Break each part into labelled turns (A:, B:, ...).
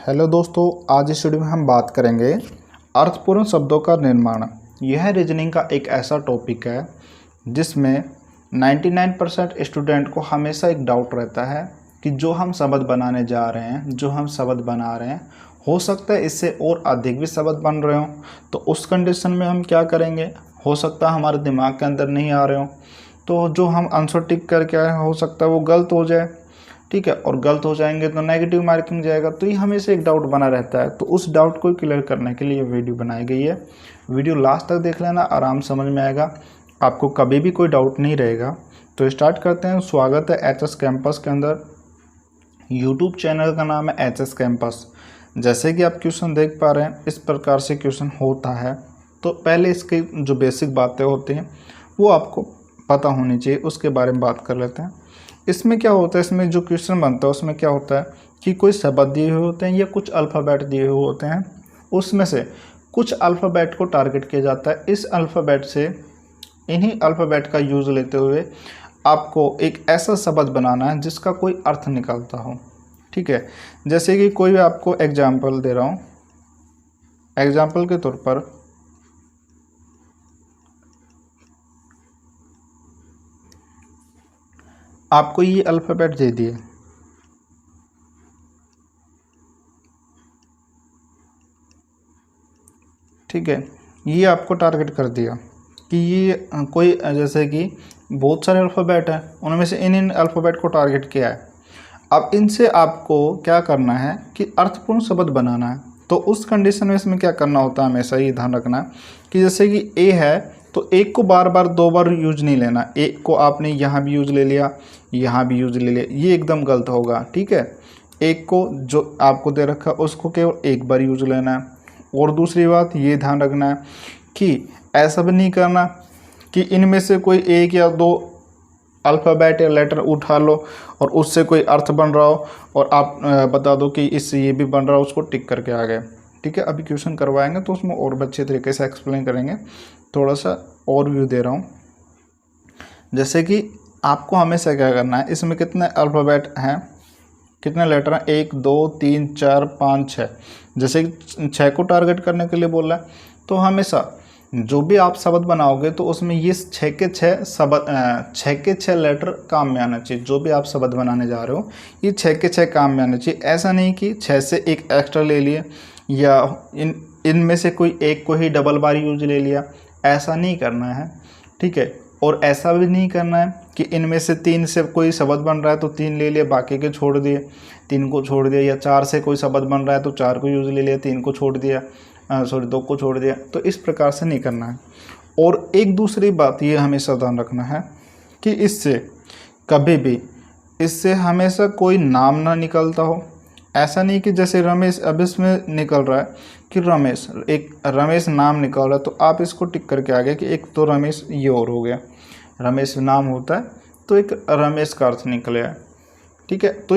A: Hello दोस्तों, आज इस वीडियो में हम बात करेंगे अर्थपूर्ण शब्दों का निर्माण। यह रीजनिंग का एक ऐसा टॉपिक है जिसमें 99% स्टूडेंट को हमेशा एक डाउट रहता है कि जो हम शब्द बनाने जा रहे हैं, जो हम शब्द बना रहे हैं, हो सकता है इससे और अधिक भी शब्द बन रहे हों। तो उस कंडीशन में हम क्या करेंगे? हो सकता है हमारे दिमाग के अंदर नहीं आ रहे हों, तो जो हम आंसर टिक करके आए हो सकता है वो गलत हो जाए। ठीक है, और गलत हो जाएंगे तो नेगेटिव मार्किंग जाएगा। तो ये हमेशा एक डाउट बना रहता है। तो उस डाउट को क्लियर करने के लिए वीडियो बनाई गई है। वीडियो लास्ट तक देख लेना, आराम समझ में आएगा, आपको कभी भी कोई डाउट नहीं रहेगा। तो स्टार्ट करते हैं। स्वागत है एचएस कैंपस के अंदर। यूट्यूब चैनल का नाम है एचएस कैंपस। जैसे कि आप क्वेश्चन देख पा रहे हैं, इस प्रकार से क्वेश्चन होता है। तो पहले इसकी जो बेसिक बातें होती हैं वो आपको पता होनी चाहिए, उसके बारे में बात कर लेते हैं। इसमें क्या होता है, इसमें जो क्वेश्चन बनता है उसमें क्या होता है कि कोई शब्द दिए हुए होते हैं या कुछ अल्फ़ाबेट दिए हुए होते हैं, उसमें से कुछ अल्फ़ाबेट को टारगेट किया जाता है। इस अल्फ़ाबेट से, इन्हीं अल्फ़ाबेट का यूज़ लेते हुए आपको एक ऐसा शब्द बनाना है जिसका कोई अर्थ निकलता हो। ठीक है, जैसे कि कोई भी आपको एग्जाम्पल दे रहा हूँ। एग्जाम्पल के तौर पर आपको ये अल्फ़ाबेट दे दिए, ठीक है, ये आपको टारगेट कर दिया कि ये कोई, जैसे कि बहुत सारे अल्फ़ाबेट हैं, उनमें से इन अल्फ़ाबेट को टारगेट किया है। अब इनसे आपको क्या करना है कि अर्थपूर्ण शब्द बनाना है। तो उस कंडीशन में इसमें क्या करना होता है, हमेशा ये ध्यान रखना कि जैसे कि ए है तो एक को बार बार दो बार यूज नहीं लेना। एक को आपने यहाँ भी यूज ले लिया, यहाँ भी यूज ले लिया, ये एकदम गलत होगा। ठीक है, एक को जो आपको दे रखा है उसको केवल एक बार यूज लेना है। और दूसरी बात ये ध्यान रखना है कि ऐसा भी नहीं करना कि इनमें से कोई एक या दो अल्फ़ाबेट या लेटर उठा लो और उससे कोई अर्थ बन रहा हो और आप बता दो कि इससे ये भी बन रहा हो, उसको टिक करके आ गए। ठीक है, अभी क्वेश्चन करवाएंगे तो उसमें और अच्छे तरीके से एक्सप्लेन करेंगे। थोड़ा सा और व्यू दे रहा हूँ। जैसे कि आपको हमेशा क्या करना है, इसमें कितने अल्फ़ाबेट हैं, कितने लेटर हैं, 1 2 3 4 5 6। जैसे कि 6 को टारगेट करने के लिए बोला है, तो हमेशा जो भी आप शब्द बनाओगे तो उसमें ये 6 के 6 शब्द, 6 के 6 लेटर काम में आना चाहिए। जो भी आप शब्द बनाने जा रहे हो ये 6 के 6 काम में आना चाहिए। ऐसा नहीं कि 6 से एक एक्स्ट्रा ले लिए या इनमें से कोई एक को ही डबल बार यूज ले लिया, ऐसा नहीं करना है। ठीक है, और ऐसा भी नहीं करना है कि इनमें से 3 से कोई शब्द बन रहा है तो 3 ले लिए, बाकी के छोड़ दिए, 3 को छोड़ दिया। या 4 से कोई शब्द बन रहा है तो 4 को यूज ले लिया, 3 को छोड़ दिया, 2 को छोड़ दिया। तो इस प्रकार से नहीं करना है। और एक दूसरी बात ये हमेशा ध्यान रखना है कि इससे कभी भी, इससे हमेशा कोई नाम ना निकलता हो। ऐसा नहीं कि जैसे रमेश, अब इसमें निकल रहा है कि रमेश, एक रमेश नाम निकल रहा है तो आप इसको टिक करके आ गए कि एक तो रमेश ये और हो गया। रमेश नाम होता है तो एक रमेश का अर्थ निकले है। ठीक है, तो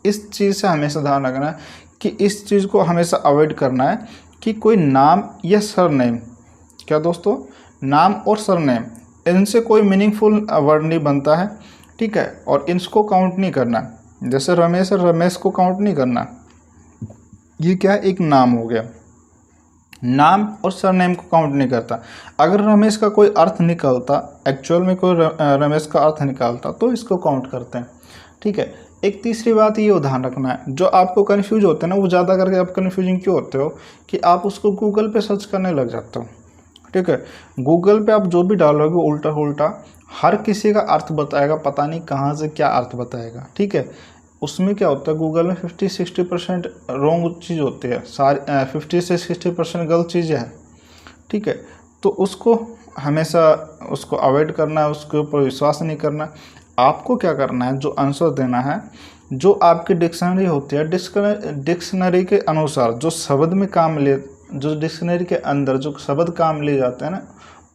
A: इस चीज़ से हमेशा ध्यान रखना है कि इस चीज़ को हमेशा अवॉइड करना है कि कोई नाम या सरनेम, क्या दोस्तों, नाम और सरनेम, इनसे कोई मीनिंगफुल वर्ड नहीं बनता है। ठीक है, और इसको काउंट नहीं करना। जैसे रमेश और रमेश को काउंट नहीं करना, ये क्या एक नाम हो गया, नाम और सरनेम को काउंट नहीं करता। अगर रमेश का कोई अर्थ निकलता, एक्चुअल में कोई रमेश का अर्थ निकालता तो इसको काउंट करते हैं। ठीक है, एक तीसरी बात ये ध्यान रखना है, जो आपको कन्फ्यूज होते हैं ना, वो ज़्यादा करके आप कन्फ्यूजिंग क्यों होते हो कि आप उसको गूगल पे सर्च करने लग जाते हो। ठीक है, गूगल पे आप जो भी डालोगे उल्टा उल्टा हर किसी का अर्थ बताएगा, पता नहीं कहाँ से क्या अर्थ बताएगा। ठीक है, उसमें क्या होता है, गूगल में 50-60% रॉन्ग चीज़ होती है, सारी 50 से 60% गलत चीज़ें हैं। ठीक है, तो उसको हमेशा उसको अवॉइड करना है, उसके ऊपर विश्वास नहीं करना। आपको क्या करना है, जो आंसर देना है, जो आपकी डिक्शनरी होती है, डिक्शनरी के अनुसार जो शब्द में काम ले, जो डिक्शनरी के अंदर जो शब्द काम ले जाते हैं ना,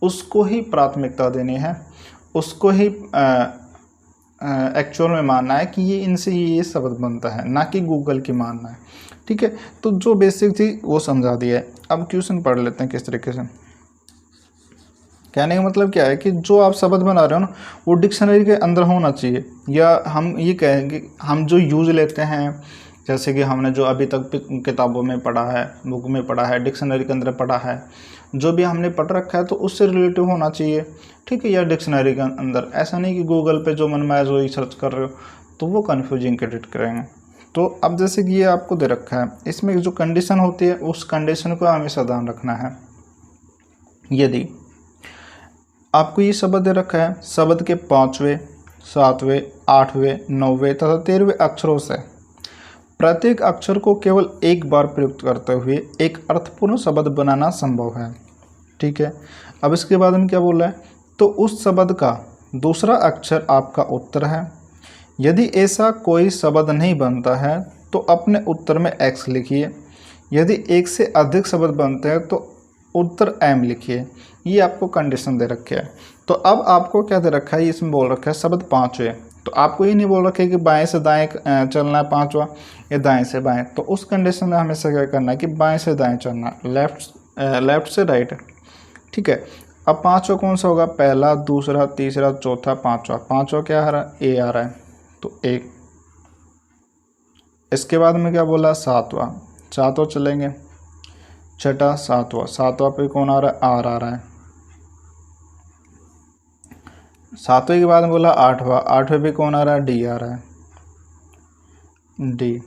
A: उसको ही प्राथमिकता देनी है, उसको ही एक्चुअल में मानना है कि ये इनसे ये शब्द बनता है, ना कि गूगल की मानना है। ठीक है, तो जो बेसिक थी वो समझा दिया है। अब क्वेश्चन पढ़ लेते हैं किस तरीके से। कहने का मतलब क्या है कि जो आप शब्द बना रहे हो ना, वो डिक्शनरी के अंदर होना चाहिए। या हम ये कहेंगे, हम जो यूज़ लेते हैं जैसे कि हमने जो अभी तक किताबों में पढ़ा है, बुक में पढ़ा है, डिक्शनरी के अंदर पढ़ा है, जो भी हमने पढ़ रखा है तो उससे रिलेटिव होना चाहिए, ठीक है, या डिक्शनरी के अंदर। ऐसा नहीं कि गूगल पे जो मन में आए वही सर्च कर रहे हो, तो वो कन्फ्यूजिंग क्रिएट करेंगे। तो अब जैसे कि ये आपको दे रखा है, इसमें जो कंडीशन होती है उस कंडीशन को हमेशा ध्यान रखना है। यदि आपको ये शब्द दे रखा है, शब्द के 5वें, 7वें, 8वें, 9वें तथा 13वें अक्षरों से प्रत्येक अक्षर को केवल एक बार प्रयुक्त करते हुए एक अर्थपूर्ण शब्द बनाना संभव है, ठीक है। अब इसके बाद में क्या बोला है, तो उस शब्द का दूसरा अक्षर आपका उत्तर है। यदि ऐसा कोई शब्द नहीं बनता है तो अपने उत्तर में x लिखिए। यदि एक से अधिक शब्द बनते हैं तो उत्तर m लिखिए। ये आपको कंडीशन दे रखे है। तो अब आपको क्या दे रखा है, इसमें बोल रखा है शब्द 5वें, तो आपको ये नहीं बोल रखा है कि बाएं से दाएं चलना है 5वां या दाएं से बाएं। तो उस कंडीशन में हमेशा क्या करना है कि बाएं से दाएं चलना, लेफ्ट से राइट, ठीक है। अब 5वां कौन सा होगा, पहला, दूसरा, तीसरा, चौथा, 5वां। 5वां क्या आ रहा है, ए आ रहा है, तो एक। इसके बाद में क्या बोला, 7वां, 7वां चलेंगे, छठा, 7वां, 7वां पे कौन आ रहा है, आर आ रहा है। 7वें के बाद में बोला 8वां, 8वें पे कौन आ रहा है, डी आ रहा है, डी।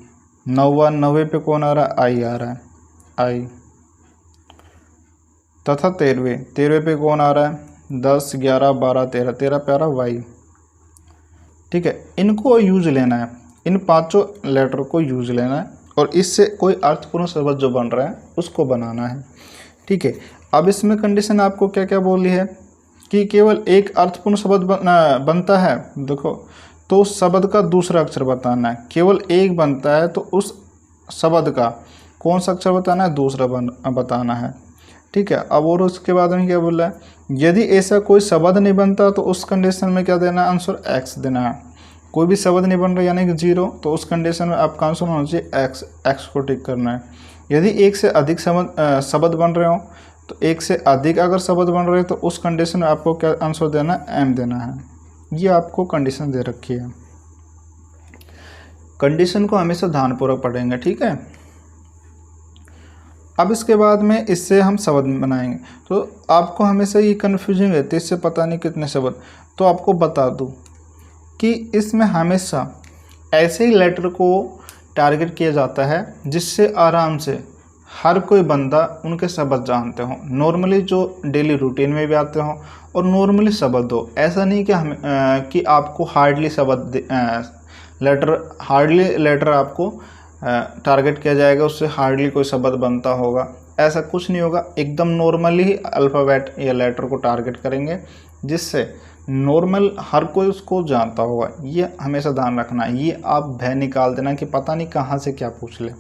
A: 9वां, 9वें पे कौन आ रहा है, आई आ रहा है, आई। तथा 13वें, 13वें पे कौन आ रहा है, 10, 11, 12, 13, 13 पे आ रहा है वाई, ठीक है। इनको यूज लेना है, इन 5 लेटर को यूज लेना है और इससे कोई अर्थपूर्ण शब्द जो बन रहा है उसको बनाना है, ठीक है। अब इसमें कंडीशन आपको क्या क्या बोली है कि केवल एक अर्थपूर्ण शब्द बनता है, देखो, तो उस शब्द का दूसरा अक्षर बताना है। केवल एक बनता है तो उस शब्द का कौन सा अक्षर बताना है, दूसरा बताना है, ठीक है। अब और उसके बाद में क्या बोल रहा है, यदि ऐसा कोई शब्द नहीं बनता तो उस कंडीशन में क्या देना है, आंसर x देना है। कोई भी शब्द नहीं बन रहा यानी कि 0, तो उस कंडीशन में आपका आंसर होना चाहिए x को टिक करना है। यदि एक से अधिक शब्द बन रहे हो, तो एक से अधिक अगर शब्द बन रहे तो उस कंडीशन में आपको क्या आंसर देना है, m देना है। ये आपको कंडीशन दे रखी है। कंडीशन को हमेशा ध्यानपूर्वक पढ़ेंगे, ठीक है। अब इसके बाद में इससे हम शब्द बनाएंगे, तो आपको हमेशा ये कन्फ्यूजन रहती है, इससे पता नहीं कितने शब्द। तो आपको बता दूं कि इसमें हमेशा ऐसे ही लेटर को टारगेट किया जाता है जिससे आराम से हर कोई बंदा उनके शब्द जानते हो, नॉर्मली जो डेली रूटीन में भी आते हों और नॉर्मली शब्द हो। ऐसा नहीं कि कि आपको हार्डली लेटर आपको टारगेट किया जाएगा, उससे हार्डली कोई शब्द बनता होगा, ऐसा कुछ नहीं होगा। एकदम नॉर्मली अल्फ़ाबेट या लेटर को टारगेट करेंगे जिससे नॉर्मल हर कोई उसको जानता होगा। ये हमेशा ध्यान रखना है। ये आप भय निकाल देना कि पता नहीं कहाँ से क्या पूछ ले।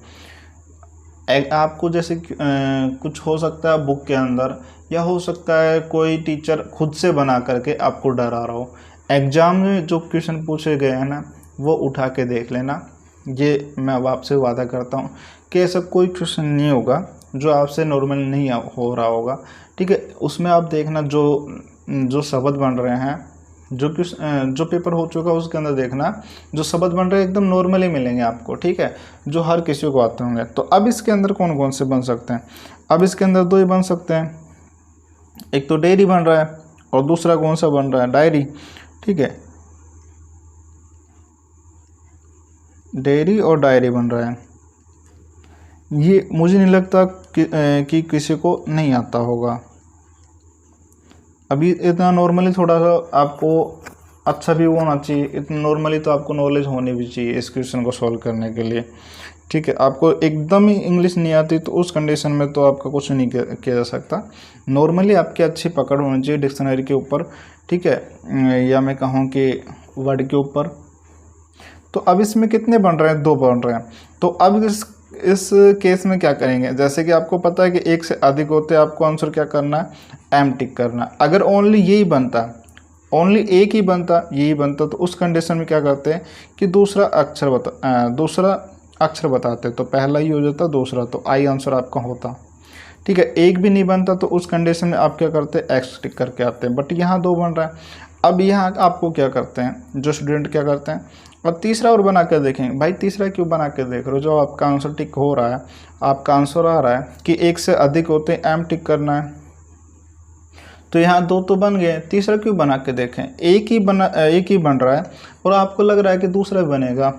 A: आपको जैसे कुछ हो सकता है बुक के अंदर, या हो सकता है कोई टीचर खुद से बना करके आपको डरा रहा हो। एग्ज़ाम में जो क्वेश्चन पूछे गए हैं ना, वो उठा के देख लेना। ये मैं अब आपसे वादा करता हूँ कि ऐसा कोई क्वेश्चन नहीं होगा जो आपसे नॉर्मल नहीं हो रहा होगा, ठीक है। उसमें आप देखना जो शब्द बन रहे हैं, जो पेपर हो चुका है उसके अंदर देखना, जो शब्द बन रहे हैं एकदम नॉर्मली मिलेंगे आपको, ठीक है, जो हर किसी को आते होंगे। तो अब इसके अंदर कौन कौन से बन सकते हैं, अब इसके अंदर 2 ही बन सकते हैं। एक तो डेयरी बन रहा है और दूसरा कौन सा बन रहा है, डायरी, ठीक है। डेयरी और डायरी बन रहा है। ये मुझे नहीं लगता कि किसी को नहीं आता होगा। अभी इतना नॉर्मली थोड़ा सा आपको अच्छा भी होना चाहिए, इतना नॉर्मली तो आपको नॉलेज होनी भी चाहिए इस क्वेश्चन को सॉल्व करने के लिए, ठीक है। आपको एकदम ही इंग्लिश नहीं आती तो उस कंडीशन में तो आपका कुछ नहीं किया जा सकता। नॉर्मली आपकी अच्छी पकड़ होनी चाहिए डिक्शनरी के ऊपर, ठीक है, या मैं कहूँ कि वर्ड के ऊपर। तो अब इसमें कितने बन रहे हैं, 2 बन रहे हैं। तो अब इस केस में क्या करेंगे, जैसे कि आपको पता है कि एक से अधिक होते हैं, आपको आंसर क्या करना है, एम टिक करना। अगर ओनली यही बनता, ओनली एक ही बनता, यही बनता, तो उस कंडीशन में क्या करते हैं कि दूसरा अक्षर बताते, तो पहला ही हो जाता, दूसरा, तो आई आंसर आपका होता, ठीक है। एक भी नहीं बनता तो उस कंडीशन में आप क्या करते हैं, एक्स टिक करके आते हैं। बट यहाँ 2 बन रहा है। अब यहाँ आपको क्या करते हैं, जो स्टूडेंट क्या करते हैं, और तीसरा और बना कर देखेंगे। भाई तीसरा क्यों बना कर देख रहे हो, जो आपका आंसर टिक हो रहा है, आपका आंसर आ रहा है कि एक से अधिक होते हैं, एम टिक करना है। तो यहाँ दो तो बन गए, तीसरा क्यों बना के देखें, एक ही बन रहा है और आपको लग रहा है कि दूसरा बनेगा।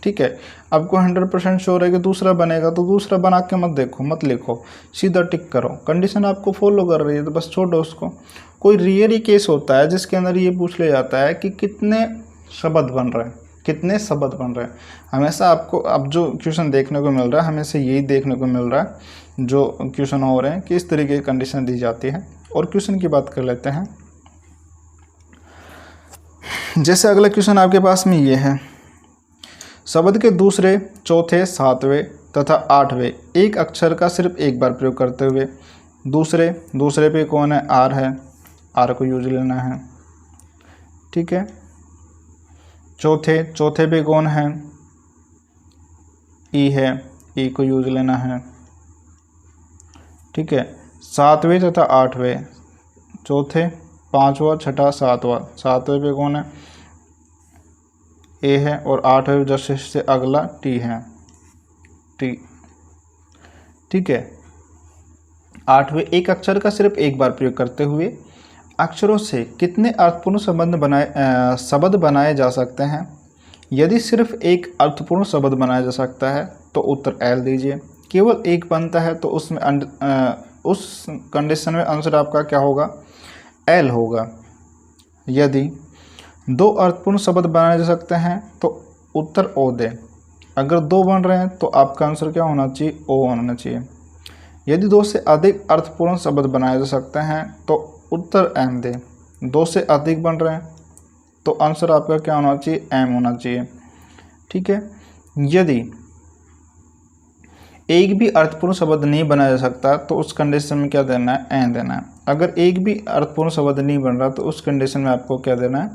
A: ठीक है, आपको 100% श्योर है कि दूसरा बनेगा, तो दूसरा बना के मत देखो, मत लिखो, सीधा टिक करो। कंडीशन आपको फॉलो कर रही है तो बस छोड़ो उसको। कोई रियर ही केस होता है जिसके अंदर ये पूछ लिया जाता है कि कितने शब्द बन रहे हैं, कितने शब्द बन रहे हैं। हमेशा आपको अब जो क्वेश्चन देखने को मिल रहा है, हमेशा यही देखने को मिल रहा है जो क्वेश्चन हो रहे हैं कि इस तरीके की कंडीशन दी जाती है। और क्वेश्चन की बात कर लेते हैं। जैसे अगला क्वेश्चन आपके पास में ये है, शब्द के दूसरे, चौथे, सातवें तथा आठवें एक अक्षर का सिर्फ एक बार प्रयोग करते हुए। दूसरे पे कौन है, आर है, आर को यूज लेना है। ठीक है, चौथे पे कौन है, ई है, ई को यूज लेना है। ठीक है, सातवें तथा आठवें, चौथे, पांचवा, छठा, सातवें पे कौन है, ए है, और आठवें जैसे से अगला टी है, टी। ठीक है, आठवें एक अक्षर का सिर्फ एक बार प्रयोग करते हुए अक्षरों से कितने अर्थपूर्ण शब्द बनाए जा सकते हैं। यदि सिर्फ एक अर्थपूर्ण शब्द बनाया जा सकता है तो उत्तर एल दीजिए। केवल एक बनता है तो उसमें उस कंडीशन में आंसर आपका क्या होगा, एल होगा। यदि दो अर्थपूर्ण शब्द बनाए जा सकते हैं तो उत्तर ओ दे। अगर दो बन रहे हैं तो आपका आंसर क्या होना चाहिए, ओ होना चाहिए। यदि दो से अधिक अर्थपूर्ण शब्द बनाए जा सकते हैं तो उत्तर एम दे। दो से अधिक बन रहे हैं तो आंसर आपका क्या होना चाहिए, एम होना चाहिए। ठीक है, यदि एक भी अर्थपूर्ण शब्द नहीं बनाया जा सकता तो उस कंडीशन में क्या देना है, एन देना है। अगर एक भी अर्थपूर्ण शब्द नहीं बन रहा तो उस कंडीशन में आपको क्या देना है,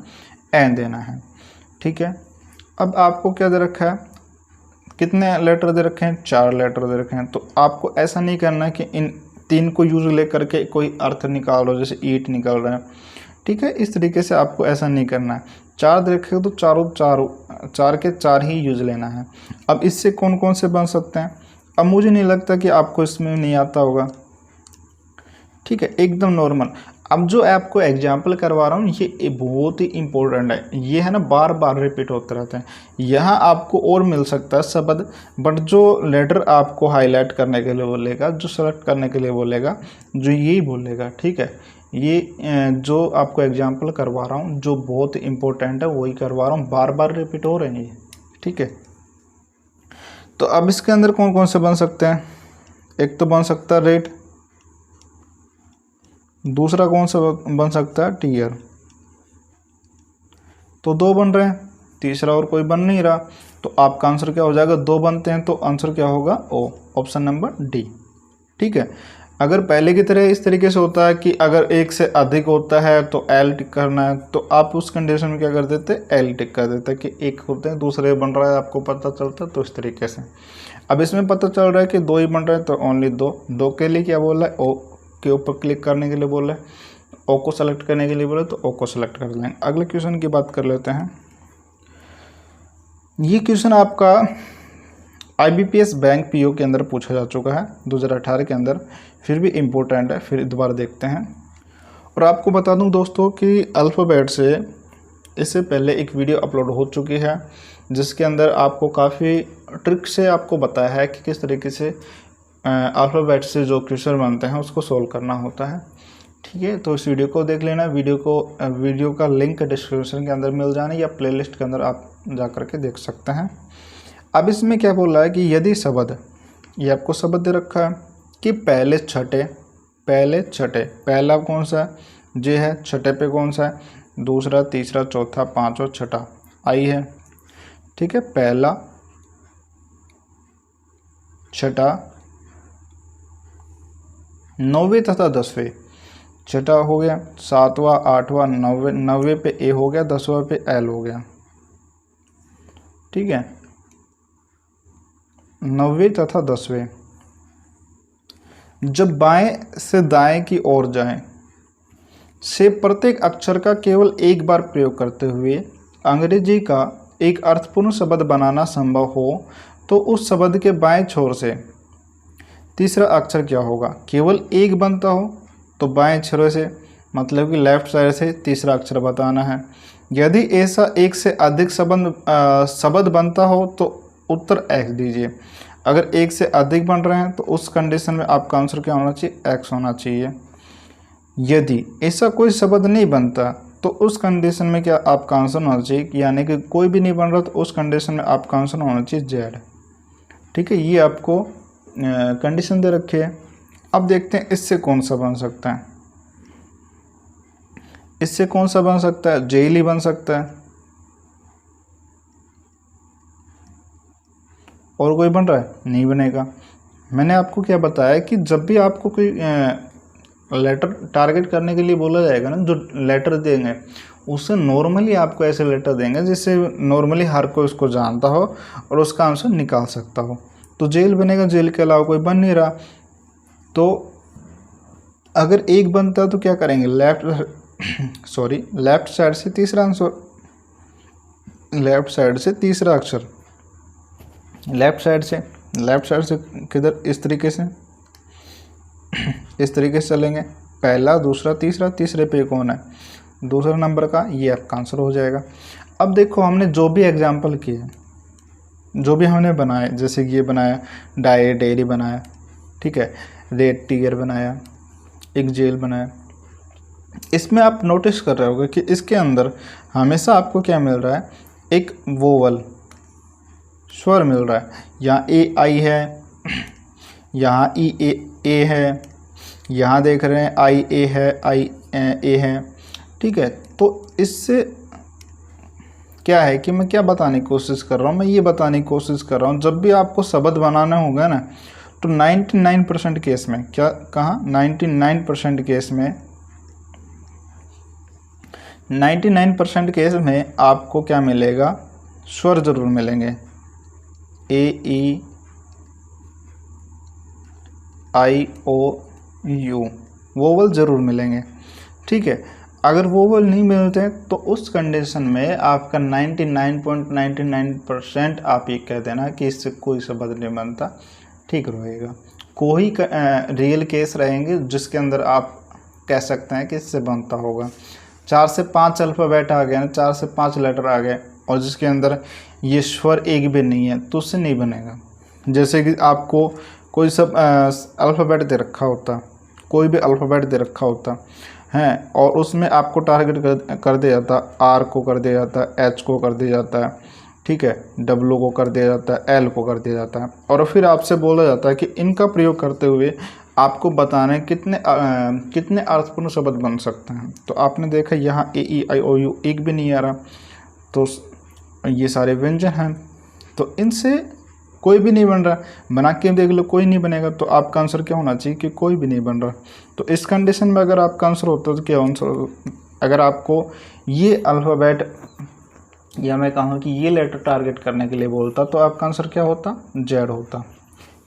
A: एन देना है। ठीक है, अब आपको क्या दे रखा है, कितने लेटर दे रखे हैं, 4 लेटर दे रखे हैं। तो आपको ऐसा नहीं करना है कि इन 3 को यूज लेकर के कोई अर्थ निकालो, जैसे ईट निकल रहे हैं। ठीक है, इस तरीके से आपको ऐसा नहीं करना है। 4 दे रखे तो चार के 4 ही यूज लेना है। अब इससे कौन कौन से बन सकते हैं, अब मुझे नहीं लगता कि आपको इसमें नहीं आता होगा। ठीक है, एकदम नॉर्मल। अब जो आपको एग्जाम्पल करवा रहा हूँ ये बहुत ही इम्पोर्टेंट है, ये है ना बार बार रिपीट होते रहते हैं। यहाँ आपको और मिल सकता है शब्द, बट जो लेटर आपको हाईलाइट करने के लिए बोलेगा, जो सेलेक्ट करने के लिए बोलेगा, जो यही बोलेगा। ठीक है, ये जो आपको एग्जाम्पल करवा रहा हूँ जो बहुत इम्पोर्टेंट है वही करवा रहा हूँ, बार बार रिपीट हो रहे हैं ये। ठीक है, तो अब इसके अंदर कौन कौन से बन सकते हैं, एक तो बन सकता है रेट, दूसरा कौन सा बन सकता है, टीयर। तो 2 बन रहे हैं, तीसरा और कोई बन नहीं रहा, तो आपका आंसर क्या हो जाएगा, 2 बनते हैं तो आंसर क्या होगा, ओ, ऑप्शन नंबर डी। ठीक है, अगर पहले की तरह इस तरीके से होता है कि अगर एक से अधिक होता है तो एल टिक करना है, तो आप उस कंडीशन में क्या कर देते, एल टिक कर देते कि एक होते हैं दूसरे बन रहा है, आपको पता चलता है। तो इस तरीके से अब इसमें पता चल रहा है कि 2 ही बन रहे हैं तो ओनली 2 के लिए क्या बोल रहा है, ओ के ऊपर क्लिक करने के लिए बोल रहे हैं, ओ को सेलेक्ट करने के लिए बोले तो ओ को सेलेक्ट कर लेंगे। अगले क्वेश्चन की बात कर लेते हैं। ये क्वेश्चन आपका IBPS बैंक PO के अंदर पूछा जा चुका है 2018 के अंदर, फिर भी इम्पोर्टेंट है, फिर दोबारा देखते हैं। और आपको बता दूं दोस्तों कि अल्फ़ाबेट से इससे पहले एक वीडियो अपलोड हो चुकी है जिसके अंदर आपको काफ़ी ट्रिक से आपको बताया है कि किस तरीके से अल्फ़ाबेट से जो क्वेश्चन बनते हैं उसको सोल्व करना होता है। ठीक है, तो इस वीडियो को देख लेना। वीडियो का लिंक डिस्क्रिप्शन के अंदर मिल जाना या प्लेलिस्ट के अंदर आप जा कर के देख सकते हैं। अब इसमें क्या बोल रहा है कि यदि शब्द, ये आपको शब्द दे रखा है कि पहले छठे, पहला कौन सा है, जे है, छठे पे कौन सा है, दूसरा, तीसरा, चौथा, पांचवा, छठा, आई है। ठीक है, पहला, छठा, 9वें तथा 10वें, छठा हो गया, 7वां, 8वां, 9वें पे ए हो गया, 10वां पे एल हो गया। ठीक है, 9वें तथा 10वें जब बाएं से दाएं की ओर जाएं से प्रत्येक अक्षर का केवल एक बार प्रयोग करते हुए अंग्रेजी का एक अर्थपूर्ण शब्द बनाना संभव हो तो उस शब्द के बाएं छोर से तीसरा अक्षर क्या होगा। केवल एक बनता हो तो बाएं छोर से, मतलब कि लेफ्ट साइड से तीसरा अक्षर बताना है। यदि ऐसा एक से अधिक शब्द बनता हो तो उत्तर एक्स दीजिए। अगर एक से अधिक बन रहे हैं तो उस कंडीशन में आपका आंसर क्या होना चाहिए, एक्स होना चाहिए। यदि ऐसा कोई शब्द नहीं बनता तो उस कंडीशन में क्या आपका आंसर होना चाहिए, यानी कि कोई भी नहीं बन रहा तो उस कंडीशन में आपका आंसर होना चाहिए जेड। ठीक है, ये आपको कंडीशन दे रखी है। अब देखते हैं इससे कौन सा बन सकता है। इससे कौन सा बन सकता है, जेल ही बन सकता है। और कोई बन रहा है, नहीं बनेगा। मैंने आपको क्या बताया कि जब भी आपको कोई लेटर टारगेट करने के लिए बोला जाएगा ना, जो लेटर देंगे उससे नॉर्मली आपको ऐसे लेटर देंगे जिससे नॉर्मली हर कोई उसको जानता हो और उसका आंसर निकाल सकता हो। तो जेल बनेगा, जेल के अलावा कोई बन नहीं रहा। तो अगर एक बनता तो क्या करेंगे, लेफ्ट साइड से तीसरा आंसर, लेफ्ट साइड से तीसरा अक्षर, लेफ्ट साइड से किधर, इस तरीके से, इस तरीके से चलेंगे। पहला, दूसरा, तीसरा, तीसरे पे कौन है, दूसरा नंबर का, ये आपका आंसर हो जाएगा। अब देखो हमने जो भी एग्जाम्पल किए, जो भी हमने बनाए, जैसे कि ये बनाया डायरी बनाया, ठीक है, रेड टिगर बनाया, एक जेल बनाया, इसमें आप नोटिस कर रहे होगे कि इसके अंदर हमेशा आपको क्या मिल रहा है, एक वोवल स्वर मिल रहा है। यहाँ ए आई है, यहाँ ई ए है, यहाँ देख रहे हैं आई ए है, आई ए है। ठीक है, तो इससे क्या है कि मैं क्या बताने की कोशिश कर रहा हूँ, मैं ये बताने की कोशिश कर रहा हूँ जब भी आपको शब्द बनाना होगा ना तो 99% केस में, क्या कहा, 99% केस में, 99% केस में आपको क्या मिलेगा, स्वर जरूर मिलेंगे। ए ई आई ओ यू वोवल ज़रूर मिलेंगे। ठीक है, अगर वोवल नहीं मिलते तो उस कंडीशन में आपका 99.99% आप ये कह देना कि इससे कोई शब्द नहीं बनता, ठीक रहेगा। कोई रियल केस रहेंगे जिसके अंदर आप कह सकते हैं कि इससे बनता होगा। 4 से 5 अल्फ़ाबेट आ गए ना, 4 से 5 लेटर आ गए और जिसके अंदर ये स्वर एक भी नहीं है तो उससे नहीं बनेगा। जैसे कि आपको कोई सब अल्फ़ाबेट दे रखा होता, कोई भी अल्फ़ाबेट दे रखा होता है और उसमें आपको टारगेट कर दिया जाता, आर को कर दिया जाता, एच को कर दिया जाता है, ठीक है, डब्ल्यू को कर दिया जाता है, एल को कर दिया जाता है, और फिर आपसे बोला जाता है कि इनका प्रयोग करते हुए आपको बताना है कितने अर्थपूर्ण शब्द बन सकते हैं। तो आपने देखा यहाँ ए ई आई ओ यू एक भी नहीं आ रहा, तो ये सारे व्यंजन हैं, तो इनसे कोई भी नहीं बन रहा। बना के देख लो, कोई नहीं बनेगा, तो आपका आंसर क्या होना चाहिए कि कोई भी नहीं बन रहा। तो इस कंडीशन में अगर आपका आंसर होता तो क्या आंसर, अगर आपको ये अल्फ़ाबेट या मैं कहूँ कि ये लेटर टारगेट करने के लिए बोलता तो आपका आंसर क्या होता, जेड होता।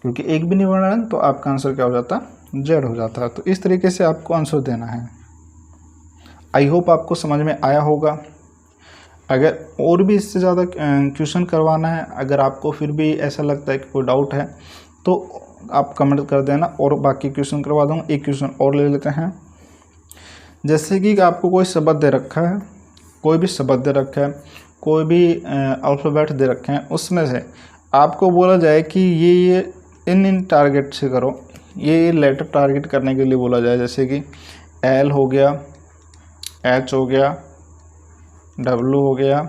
A: क्योंकि एक भी नहीं बन रहा है तो आपका आंसर क्या हो जाता, जेड हो जाता है। तो इस तरीके से आपको आंसर देना है। आई होप आपको समझ में आया होगा। अगर और भी इससे ज़्यादा क्वेश्चन करवाना है, अगर आपको फिर भी ऐसा लगता है कि कोई डाउट है तो आप कमेंट कर देना और बाकी क्वेश्चन करवा दूँगा। एक क्वेश्चन और ले लेते हैं। जैसे कि आपको कोई शब्द दे रखा है, कोई भी शब्द दे रखा है, कोई भी अल्फ़ाबेट दे रखे हैं, उसमें से आपको बोला जाए कि ये इन टारगेट से करो, ये लेटर टारगेट करने के लिए बोला जाए। जैसे कि एल हो गया, एच हो गया, डब्ल्यू हो गया,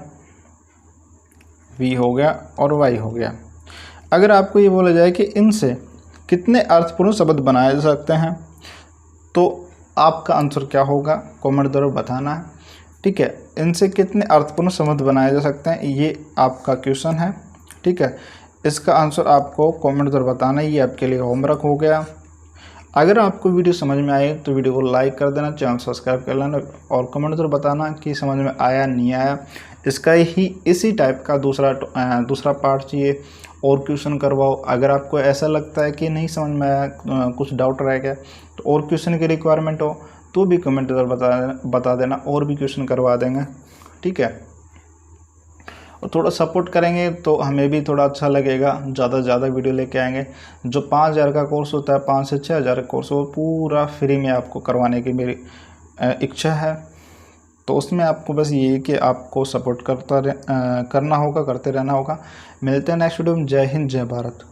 A: वी हो गया और वाई हो गया। अगर आपको ये बोला जाए कि इनसे कितने अर्थपूर्ण शब्द बनाए जा सकते हैं तो आपका आंसर क्या होगा, कमेंट द्वारा बताना है। ठीक है, इनसे कितने अर्थपूर्ण शब्द बनाए जा सकते हैं, ये आपका क्वेश्चन है। ठीक है, इसका आंसर आपको कमेंट द्वारा बताना है। ये आपके लिए होमवर्क हो गया। अगर आपको वीडियो समझ में आए तो वीडियो को लाइक कर देना, चैनल सब्सक्राइब कर लेना और कमेंट द्वारा बताना कि समझ में आया नहीं आया। इसका ही इसी टाइप का दूसरा पार्ट चाहिए और क्वेश्चन करवाओ। अगर आपको ऐसा लगता है कि नहीं समझ में आया, कुछ डाउट रह गया तो और क्वेश्चन की रिक्वायरमेंट हो तो भी कमेंट द्वारा बता देना और भी क्वेश्चन करवा देंगे। ठीक है, थोड़ा सपोर्ट करेंगे तो हमें भी थोड़ा अच्छा लगेगा, ज़्यादा से ज़्यादा वीडियो लेके आएंगे। जो 5,000 का कोर्स होता है, 5 से 6,000 का कोर्स, वो पूरा फ्री में आपको करवाने की मेरी इच्छा है। तो उसमें आपको बस ये है कि आपको सपोर्ट करना होगा, करते रहना होगा। मिलते हैं नेक्स्ट वीडियो में। जय हिंद, जय भारत।